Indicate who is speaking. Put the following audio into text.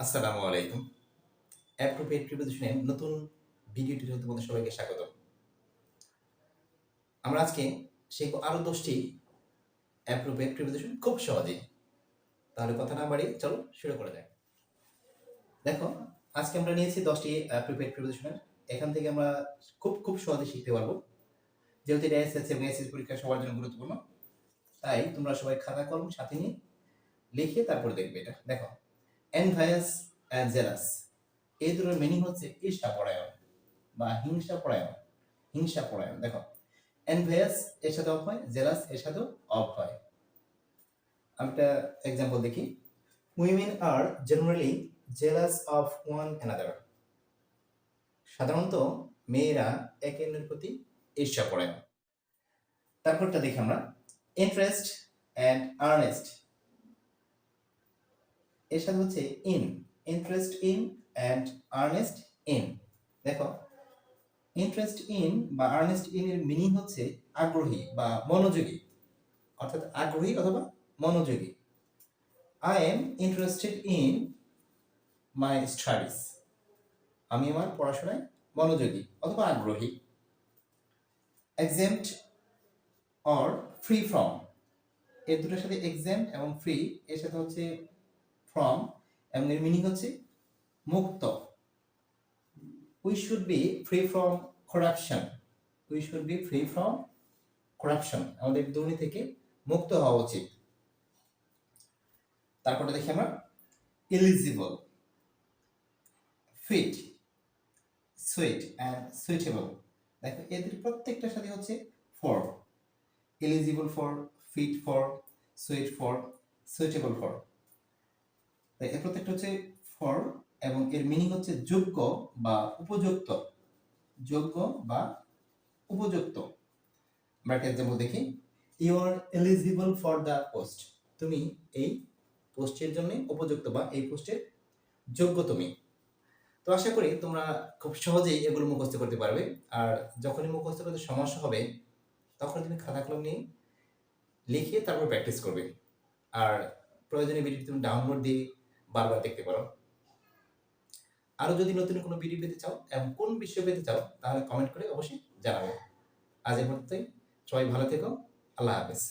Speaker 1: আসসালামু আলাইকুম। অ্যাপ্রোপ্রিয়েট প্রিপোজিশনের নতুন ভিডিও টিউটোরিয়ালে তোমাদের সবাইকে স্বাগত। আমরা আজকে শিখব আরো ১০ টি অ্যাপ্রোপ্রিয়েট প্রিপোজিশন খুব সহজেই। তাহলে কথা না বাড়িয়ে চলো শুরু করা যাক। দেখো, আজকে আমরা নিয়েছি ১০ টি অ্যাপ্রোপ্রিয়েট প্রিপোজিশনের। এখান থেকে আমরা খুব সহজে শিখতে পারবো। যেহেতু এটা এসএসসি এবং এইচএসসি পরীক্ষা সবার জন্য গুরুত্বপূর্ণ। তাই তোমরা সবাই খাতা কলম সাথে নিয়ে লিখে তারপরে দেখবে এটা। দেখো, এনভায়াস অ্যান্ড জেলাস এই দুটোর মিনিং হচ্ছে ঈর্ষাপরায়ণ বা হিংসাপরায়ণ। হিংসাপরায়ণ। দেখো, এনভিয়াস এর সাথে অফ হয়, জেলাস এর সাথেও অফ হয়। আমি একটা এক্সাম্পল দেখি। Women are generally jealous of one another. সাধারণত মেয়েরা একে অন্যের প্রতি ঈর্ষাপরায়ণ। তারপরটা দেখি আমরা, ইন্টারেস্ট অ্যান্ড আর্নেস্ট এর সাথে হচ্ছে in. Interest in and earnest in. দেখো, ইন্টারেস্ট ইন বা আর্নেস্ট ইন এর মিনিং হচ্ছে আগ্রহী বা মনোযোগী, অর্থাৎ আগ্রহী অথবা মনোযোগী। I am interested in my studies. আমি আমার পড়াশোনায় মনোযোগী অথবা আগ্রহী। এক্সেম্পট অর ফ্রি ফ্রম এর দুটোর সাথে এক্সেম্পট এবং ফ্রি এর সাথে হচ্ছে ফ্রম এবং এর মিনিং হচ্ছে মুক্ত। We should be free from corruption. We should be free from corruption, আমাদের দুর্নীতি থেকে মুক্ত হওয়া উচিত। তারপরে দেখি আমরা eligible, fit, sweet and suitable. দেখো, এদের প্রত্যেকটার সাথে হচ্ছে for. Eligible for, fit for, sweet for, suitable for. তাই এর প্রত্যেকটা হচ্ছে ফর এবং এর মিনিং হচ্ছে যোগ্য বা উপযুক্ত। যোগ্য বা উপযুক্ত। আমরা একটা এক্সাম্পল দেখি। You are eligible for the post. তুমি এই পোস্টের জন্য উপযুক্ত বা এই পোস্টের যোগ্য তুমি। তো আশা করি তোমরা খুব সহজেই এগুলো মুখস্থ করতে পারবে। আর যখনই মুখস্থ করতে সমস্যা হবে তখন তুমি খাতা কলম নিয়ে লিখে তারপর প্র্যাকটিস করবে। আর প্রয়োজনীয় ভিডিও তুমি ডাউনলোড দিয়ে বারবার দেখতে পারো। আরও যদি নতুন কোনো ভিডিও পেতে চাও এবং কোন বিষয় পেতে চাও তাহলে কমেন্ট করে অবশ্যই জানাবে। আজ এ পর্যন্তই, সবাই ভালো থেকো। আল্লাহ হাফেজ।